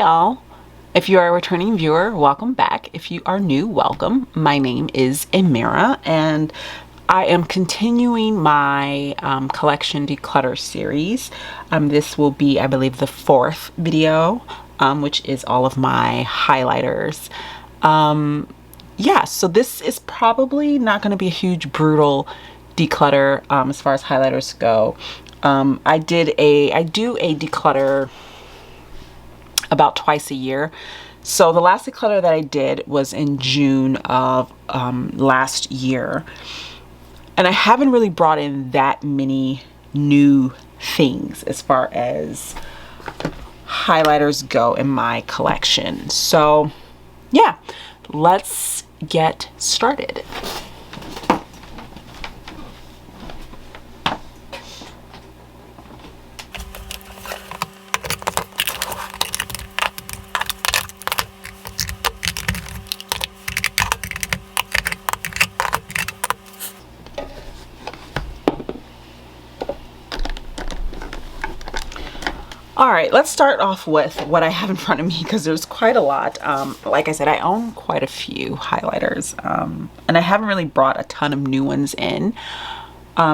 y'all. If you are a returning viewer, welcome back. If you are new, welcome. My name is Amira and I am continuing my collection declutter series. This will be, I believe, the fourth video, which is all of my highlighters. Yeah, so this is probably not going to be a huge brutal declutter as far as highlighters go. I do a declutter about twice a year. So the last declutter that I did was in June of last year. And I haven't really brought in that many new things as far as highlighters go in my collection. So yeah, let's get started. All right, let's start off with what I have in front of me because there's quite a lot. Like I said, I own quite a few highlighters and I haven't really brought a ton of new ones in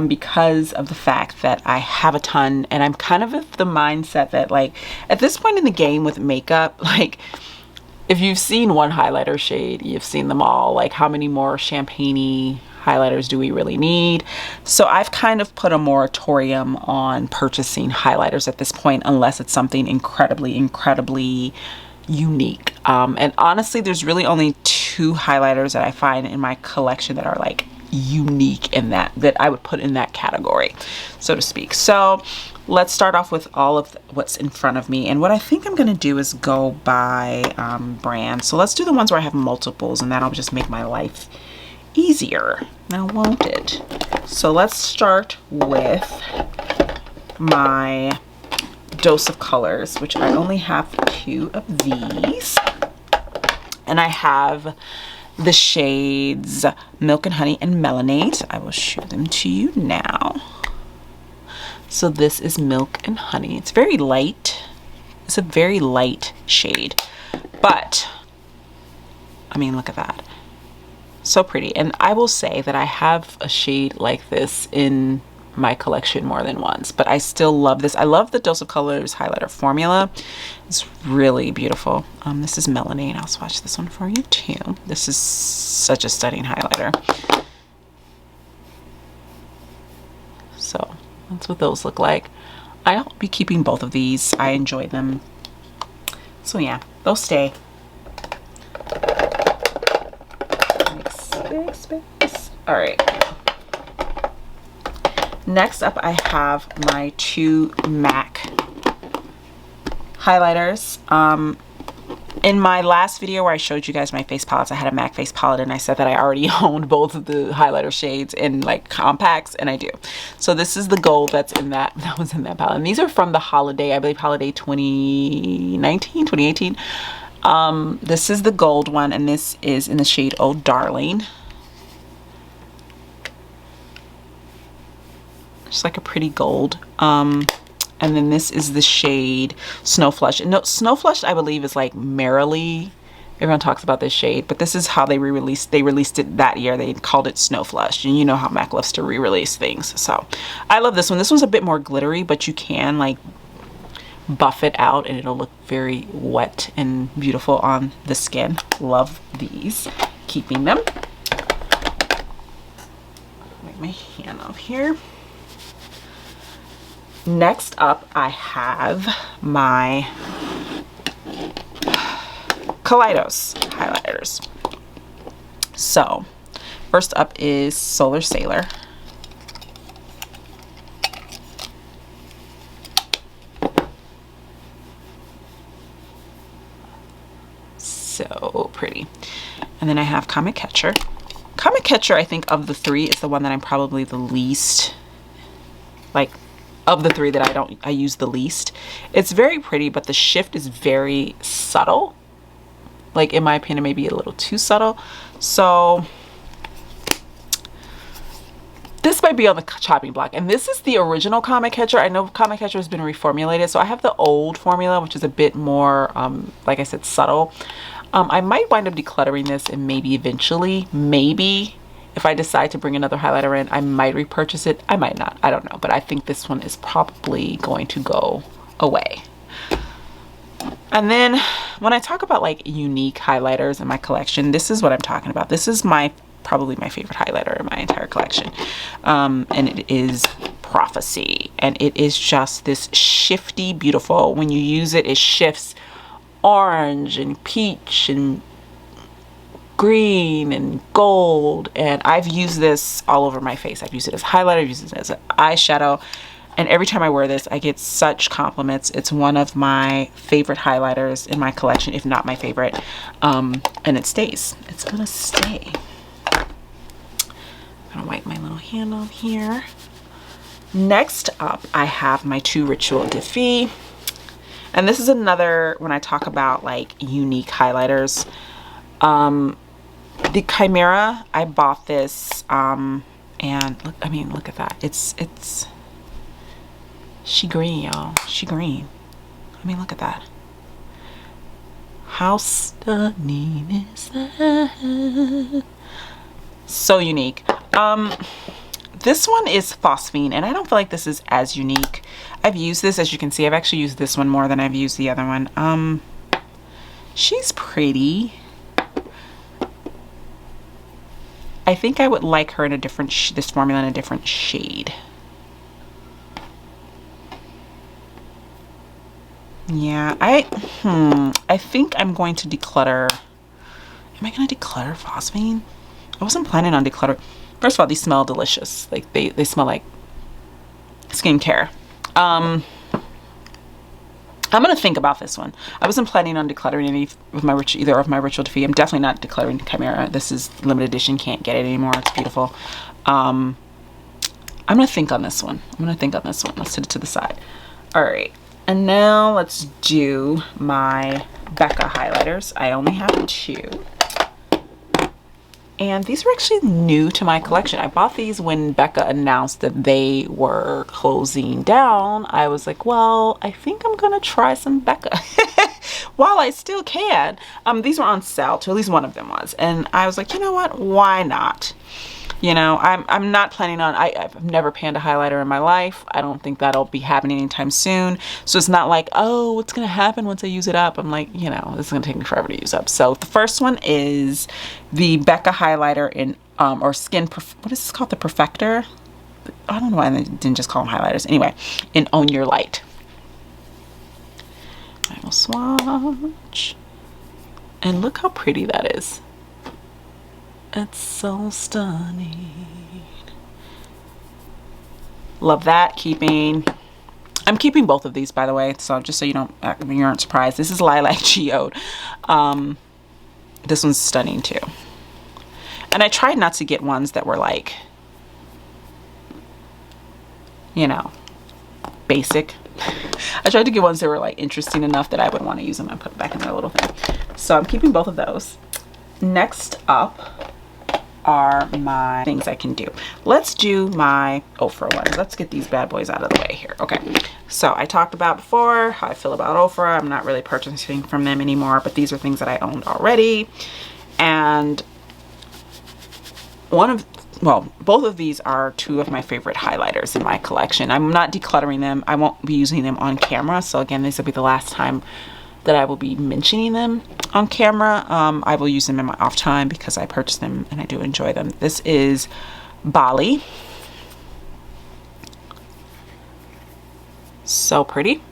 because of the fact that I have a ton, and I'm kind of of the mindset that, like, at this point in the game with makeup, like, if you've seen one highlighter shade, you've seen them all. Like, how many more champagne-y highlighters do we really need? So I've kind of put a moratorium on purchasing highlighters at this point, unless it's something incredibly unique. And honestly, there's really only two highlighters that I find in my collection that are like unique in that I would put in that category, so to speak. So let's start off with all of what's in front of me. And what I think I'm going to do is go by brand. So let's do the ones where I have multiples, and that'll just make my life easier, now won't it? So let's start with my Dose of Colors, which I only have two of these. And I have the shades Milk and Honey and Melanate. I will show them to you now. So this is Milk and Honey. It's very light. It's a very light shade, but I mean, look at that. So pretty. And I will say that I have a shade like this in my collection more than once, but I still love this. I love the Dose of Colors highlighter formula. It's really beautiful. This is Melanate. I'll swatch this one for you too. This is such a stunning highlighter. So that's what those look like. I'll be keeping both of these. I enjoy them. So yeah, they'll stay. Space. All right. Next up, I have my two MAC highlighters. In my last video where I showed you guys my face palettes, I had a MAC face palette, and I said that I already owned both of the highlighter shades in like compacts, and I do. So this is the gold that's in that was in that palette. And these are from the holiday, I believe holiday 2019, 2018. This is the gold one, and this is in the shade Oh Darling. Just like a pretty gold. And then this is the shade Snow Flush. And no, Snow Flush, I believe, is like Merrily. Everyone talks about this shade, but this is how they re-released. They released it that year. They called it Snow Flush, and you know how MAC loves to re-release things. So I love this one. This one's a bit more glittery, but you can like buff it out and it'll look very wet and beautiful on the skin. Love these. Keeping them. Make my hand off here. Next up, I have my Kaleidos highlighters. So first up is Solar Sailor. So pretty. And then I have Comet Catcher. Comet Catcher, I think, of the three is the one that I'm probably the least, like, of the three that I use the least. It's very pretty, but the shift is very subtle. Like, in my opinion, maybe a little too subtle. So this might be on the chopping block, and this is the original Comet Catcher. I know Comet Catcher has been reformulated, so I have the old formula, which is a bit more, like I said, subtle. I might wind up decluttering this, and maybe eventually, maybe if I decide to bring another highlighter in, I might repurchase it. I might not, I don't know, but I think this one is probably going to go away. And then when I talk about like unique highlighters in my collection, this is what I'm talking about. This is probably my favorite highlighter in my entire collection. And it is Prophecy. And it is just this shifty, beautiful, when you use it, it shifts orange and peach and green and gold. And I've used this all over my face. I've used it as highlighter, I've used it as an eyeshadow. And every time I wear this, I get such compliments. It's one of my favorite highlighters in my collection, if not my favorite. And it stays. It's gonna stay. I'm gonna wipe my little hand on here. Next up, I have my 2 Ritual Defy. And this is another, when I talk about like unique highlighters. The Chimera, I bought this, and look, I mean, look at that. It's she green, y'all. She green. I mean, look at that. How stunning is that? So unique. This one is Phosphine, and I don't feel like this is as unique. I've used this, as you can see. I've actually used this one more than I've used the other one. She's pretty. I think I would like her in a different, this formula in a different shade. Yeah, I think I'm going to declutter. Am I going to declutter Phosphine? I wasn't planning on declutter. First of all, these smell delicious. Like they smell like skincare. I'm going to think about this one. I wasn't planning on decluttering any with my either of my Ritual Defy. I'm definitely not decluttering Chimera. This is limited edition. Can't get it anymore. It's beautiful. I'm going to think on this one. Let's set it to the side. All right. And now let's do my Becca highlighters. I only have 2. And these are actually new to my collection. I bought these when Becca announced that they were closing down. I was like, well, I think I'm gonna try some Becca while I still can. These were on sale too, at least one of them was. And I was like, you know what, why not? You know, I'm not planning on, I've never panned a highlighter in my life. I don't think that'll be happening anytime soon. So it's not like, oh, what's gonna happen once I use it up? I'm like, you know, this is gonna take me forever to use up. So the first one is the Becca highlighter in, or skin, what is this called? The Perfector? I don't know why they didn't just call them highlighters. Anyway, in Own Your Light. I will swatch. And look how pretty that is. It's so stunning. Love that. I'm keeping both of these, by the way, so just so you aren't surprised. This is Lilac Geode. This one's stunning too. And I tried not to get ones that were like, you know, basic. I tried to get ones that were like interesting enough that I would want to use them and put them back in their little thing. So I'm keeping both of those. Next up are my things I can do. Let's do my Ofra ones. Let's get these bad boys out of the way here. Okay, so I talked about before how I feel about Ofra. I'm not really purchasing from them anymore, but these are things that I owned already. And both of these are 2 of my favorite highlighters in my collection. I'm not decluttering them. I won't be using them on camera. So again, this will be the last time that I will be mentioning them on camera. I will use them in my off time because I purchased them and I do enjoy them. This is Bali. So pretty.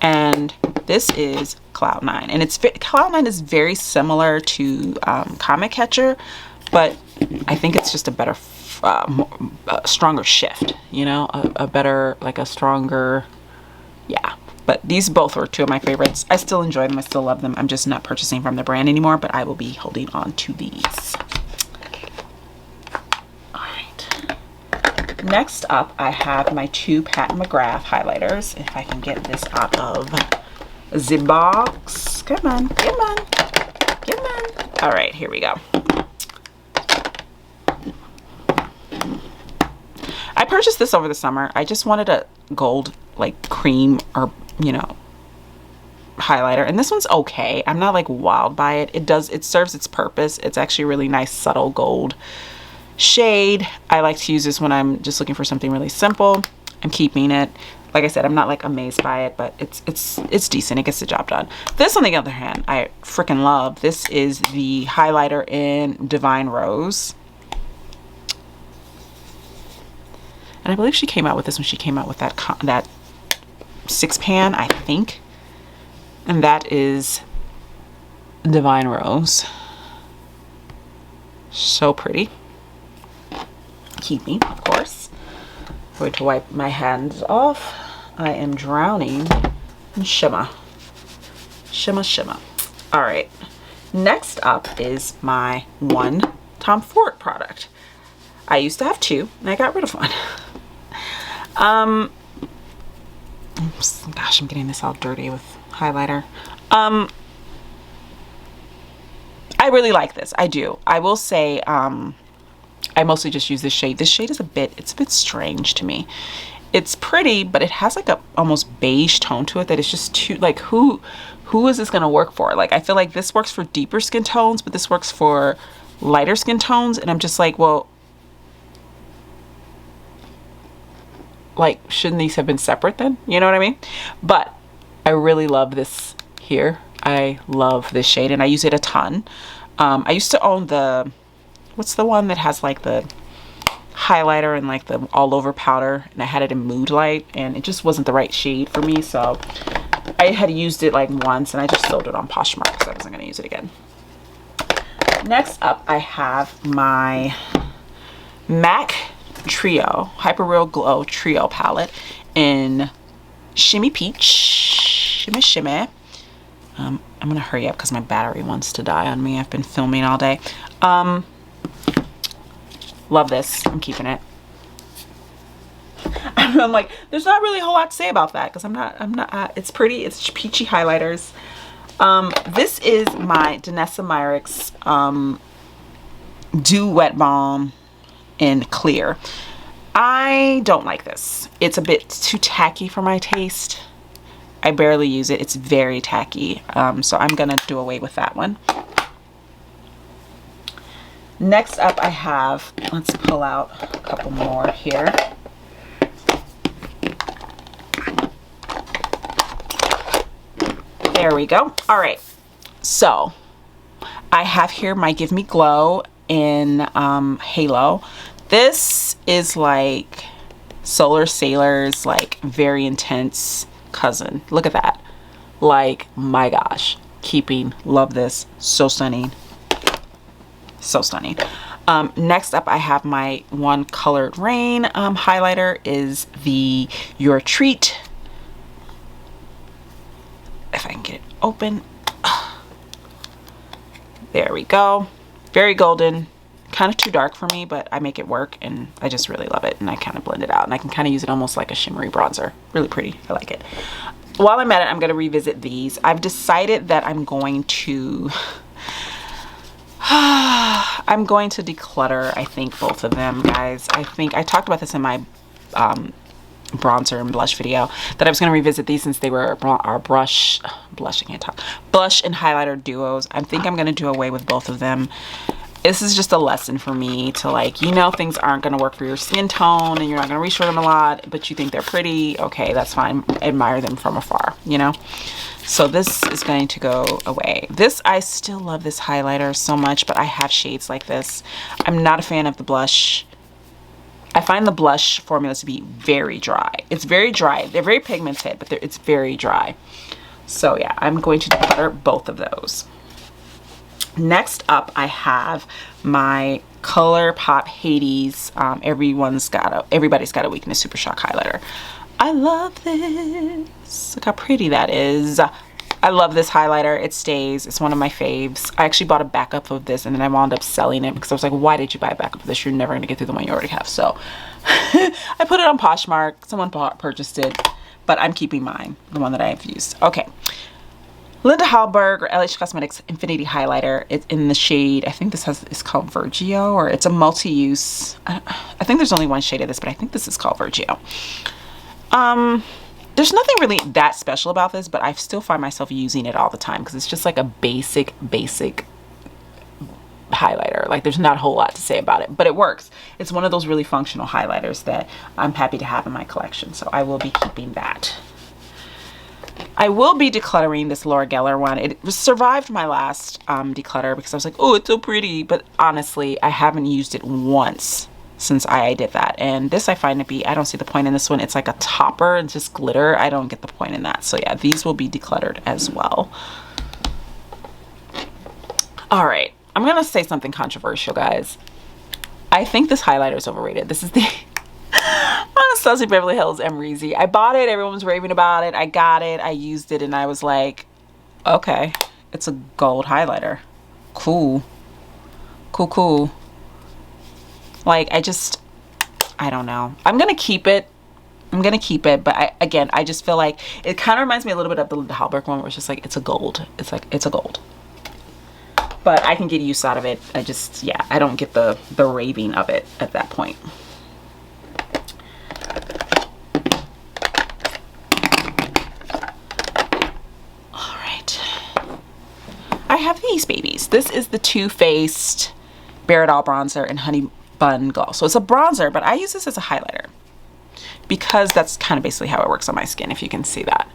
And this is Cloud 9. And Cloud 9 is very similar to Comet Catcher, but I think it's just a better, stronger shift, you know, a better, like a stronger, yeah. But these both were 2 of my favorites. I still enjoy them. I still love them. I'm just not purchasing from the brand anymore, but I will be holding on to these. All right. Next up, I have my 2 Pat McGrath highlighters. If I can get this out of the box. Come on, come on, come on. All right, here we go. I purchased this over the summer. I just wanted a gold, like cream or, you know, highlighter, and this one's okay. I'm not like wild by it. It serves its purpose. It's actually a really nice subtle gold shade. I like to use this when I'm just looking for something really simple. I'm keeping it. Like I said, I'm not like amazed by it, but it's decent. It gets the job done. This, on the other hand, I freaking love. This is the highlighter in Divine Rose. And I believe she came out with this when she came out with that 6-pan, I think. And that is Divine Rose. So pretty. Keeping, of course. I'm going to wipe my hands off. I am drowning in shimmer. Shimmer, shimmer. All right. Next up is my one Tom Ford product. I used to have two, and I got rid of one. Gosh, I'm getting this all dirty with highlighter. I really like this. I do. I will say, I mostly just use this shade. This shade is it's a bit strange to me. It's pretty, but it has like a almost beige tone to it that is just too, like, who is this gonna work for? Like, I feel like this works for deeper skin tones, but this works for lighter skin tones, and I'm just like, well, like, shouldn't these have been separate then? You know what I mean? But I really love this here. I love this shade, and I use it a ton. I used to own what's the one that has like the highlighter and like the all over powder, and I had it in Mood Light, and it just wasn't the right shade for me, so I had used it like once, and I just sold it on Poshmark because I wasn't going to use it again. Next up, I have my MAC Trio Hyper Real Glow Trio palette in Shimmy Peach. Shimmy Shimmy. I'm gonna hurry up because my battery wants to die on me. I've been filming all day. Love this. I'm keeping it. I'm like, there's not really a whole lot to say about that because I'm not. It's pretty. It's peachy highlighters. This is my Danessa Myricks Dew Wet Balm in Clear. I don't like this. It's a bit too tacky for my taste. I barely use it. It's very tacky. So I'm gonna do away with that one. Next up I have, let's pull out a couple more here. There we go. All right. So I have here my Give Me Glow in Halo. This is like Solar Sailor's like very intense cousin. Look at that. Like, my gosh. Keeping. Love this. So stunning. So stunning. Next up I have my one Colored Rain highlighter is the Your Treat. If I can get it open. There we go. Very golden. Kind of too dark for me, but I make it work, and I just really love it, and I kind of blend it out, and I can kind of use it almost like a shimmery bronzer. Really pretty. I like it. While I'm at it, I'm going to revisit these. I've decided that I'm going to declutter, I think, both of them, guys. I think I talked about this in my bronzer and blush video, that I was going to revisit these since they were our blush and highlighter duos. I think I'm going to do away with both of them. This is just a lesson for me to, like, you know, things aren't going to work for your skin tone and you're not going to reach for them a lot, but you think they're pretty. Okay, that's fine. Admire them from afar, you know? So this is going to go away. This, I still love this highlighter so much, but I have shades like this. I'm not a fan of the blush. I find the blush formulas to be very dry. It's very dry. They're very pigmented, but it's very dry. So yeah, I'm going to declutter both of those. Next up, I have my ColourPop Hades Everybody's Got a Weakness Super Shock highlighter. I love this. Look how pretty that is. I love this highlighter. It stays. It's one of my faves. I actually bought a backup of this, and then I wound up selling it because I was like, why did you buy a backup of this? You're never going to get through the one you already have. So I put it on Poshmark. Someone purchased it, but I'm keeping mine, the one that I have used. Okay. Linda Hallberg or LH Cosmetics Infinity Highlighter. It's in the shade, I think this is called Virgio, or it's a multi-use. I think there's only one shade of this, but I think this is called Virgio. There's nothing really that special about this, but I still find myself using it all the time because it's just like a basic highlighter. Like there's not a whole lot to say about it, but it works. It's one of those really functional highlighters that I'm happy to have in my collection. So I will be keeping that. I will be decluttering this Laura Geller one. It survived my last declutter because I was like, oh, it's so pretty. But honestly, I haven't used it once since I did that. And this I find to be, I don't see the point in this one. It's like a topper and just glitter. I don't get the point in that. So yeah, these will be decluttered as well. All right, I'm gonna say something controversial, guys. I think this highlighter is overrated. This is the Anastasia Beverly Hills Emery. I bought it, everyone was raving about it. I got it, I used it, and I was like, okay, it's a gold highlighter. Cool. Cool. Like, I don't know. I'm gonna keep it, but again, I just feel like it kind of reminds me a little bit of the Linda Hallberg one, where it's just like, it's a gold. It's like, it's a gold. But I can get use out of it. Yeah, I don't get the raving of it at that point. All right. I have these babies. This is the Too Faced Bare It All Bronzer in Honey Bun Glow. So it's a bronzer, but I use this as a highlighter because that's kind of basically how it works on my skin, if you can see that.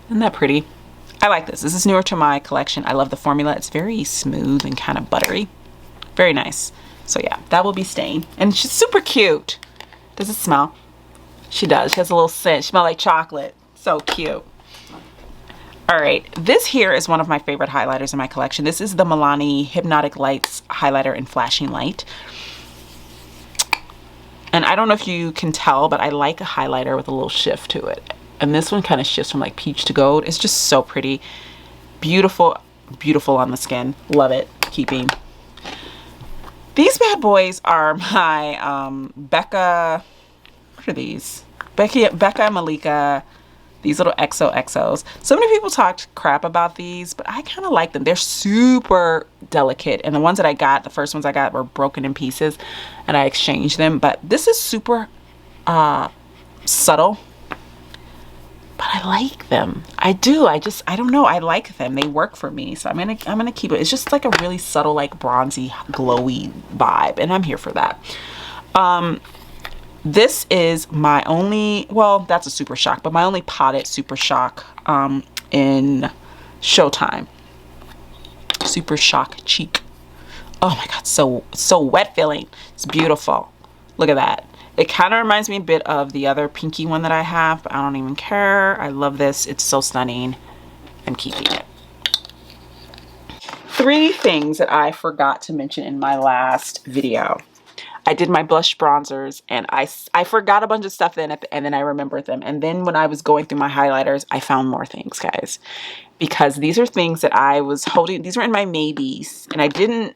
Isn't that pretty? I like this. This is newer to my collection. I love the formula. It's very smooth and kind of buttery. Very nice. So yeah, that will be staying. And she's super cute. Does it smell? She does. She has a little scent. She smells like chocolate. So cute. All right, this here is one of my favorite highlighters in my collection. This is the Milani Hypnotic Lights Highlighter in Flashing Light. And I don't know if you can tell, but I like a highlighter with a little shift to it. And this one kind of shifts from like peach to gold. It's just so pretty. Beautiful, beautiful on the skin. Love it. Keeping. These bad boys are my Becca, what are these? Becca and Malika, these little XOXOs. So many people talked crap about these, but I kind of like them. They're super delicate. And the ones that I got, the first ones I got were broken in pieces and I exchanged them. But this is super subtle. But I like them. I do. I don't know. I like them. They work for me. So I'm gonna keep it. It's just like a really subtle, like bronzy, glowy vibe. And I'm here for that. This is my only, well, that's a Super Shock, but my only potted Super Shock in Showtime. Super Shock Cheek. Oh my God, so wet feeling. It's beautiful. Look at that. It kind of reminds me a bit of the other pinky one that I have, but I don't even care. I love this. It's so stunning. I'm keeping it. 3 things that I forgot to mention in my last video. I did my blush bronzers and I forgot a bunch of stuff then and then I remembered them. And then when I was going through my highlighters, I found more things, guys. Because these are things that I was holding. These were in my maybes. And I didn't...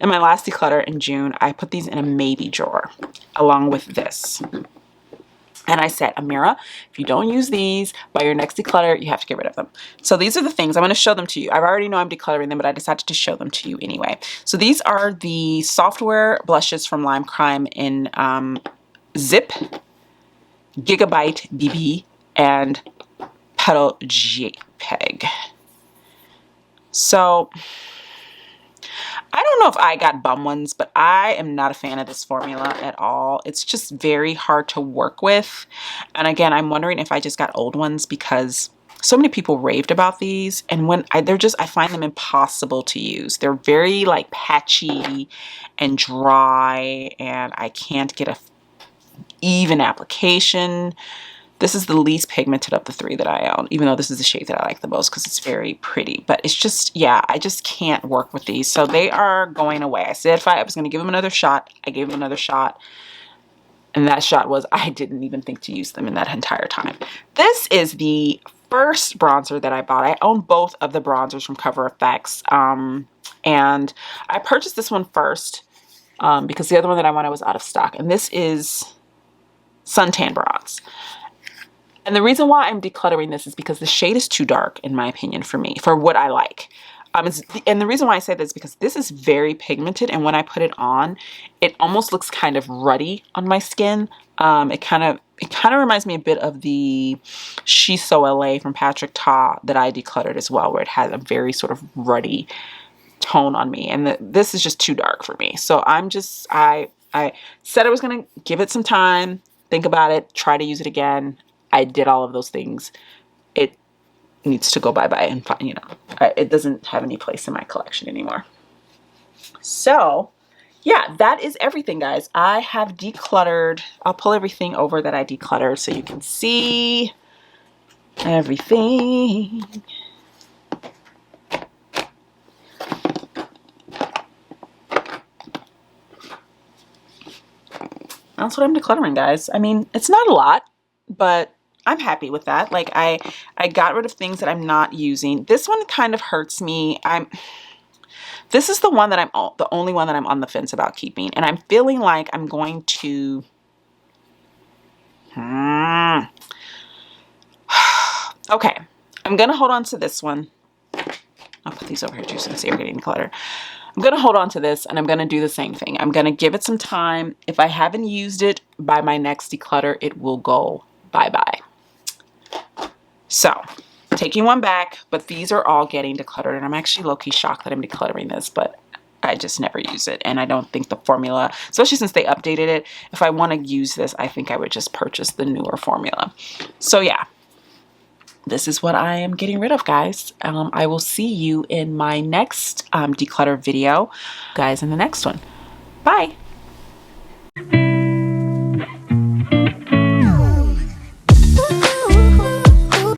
in my last declutter in June, I put these in a maybe drawer along with this. And I said, Amira, if you don't use these by your next declutter, you have to get rid of them. So these are the things. I'm going to show them to you. I already know I'm decluttering them, but I decided to show them to you anyway. So these are the Softwear blushes from Lime Crime in Zip, Gigabyte BB, and Petal JPEG. So... I don't know if I got bum ones, but I am not a fan of this formula at all. It's just very hard to work with. And again, I'm wondering if I just got old ones because so many people raved about these. And when I find them impossible to use. They're very like patchy and dry and I can't get a even application. This is the least pigmented of the 3 that I own, even though this is the shade that I like the most because it's very pretty. But it's just, yeah, I just can't work with these. So they are going away. I said if I was going to give them another shot, I gave them another shot. And that shot was, I didn't even think to use them in that entire time. This is the first bronzer that I bought. I own both of the bronzers from Cover FX. And I purchased this one first because the other one that I wanted was out of stock. And this is Suntan Bronze. And the reason why I'm decluttering this is because the shade is too dark, in my opinion, for me, for what I like. And the reason why I say this is because this is very pigmented, and when I put it on, it almost looks kind of ruddy on my skin. It kind of reminds me a bit of the She's So LA from Patrick Ta that I decluttered as well, where it has a very sort of ruddy tone on me, and this is just too dark for me. So I said I was gonna give it some time, think about it, try to use it again. I did all of those things. It needs to go bye-bye, and you know, it doesn't have any place in my collection anymore. So yeah, that is everything, guys. I have decluttered. I'll pull everything over that I decluttered so you can see everything. That's what I'm decluttering, guys. I mean, it's not a lot, but I'm happy with that. Like I got rid of things that I'm not using. This one kind of hurts me. This is the one that the only one that I'm on the fence about keeping. And I'm feeling like I'm going to, okay, I'm going to hold on to this one. I'll put these over here too so you can see we're getting decluttered. I'm going to hold on to this, and I'm going to do the same thing. I'm going to give it some time. If I haven't used it by my next declutter, it will go bye-bye. So, taking one back, but these are all getting decluttered, and I'm actually low-key shocked that I'm decluttering this, but I just never use it, and I don't think the formula, especially since they updated it, if I want to use this, I think I would just purchase the newer formula. So yeah, this is what I am getting rid of, guys. I will see you in my next declutter video, guys, in the next one. Bye.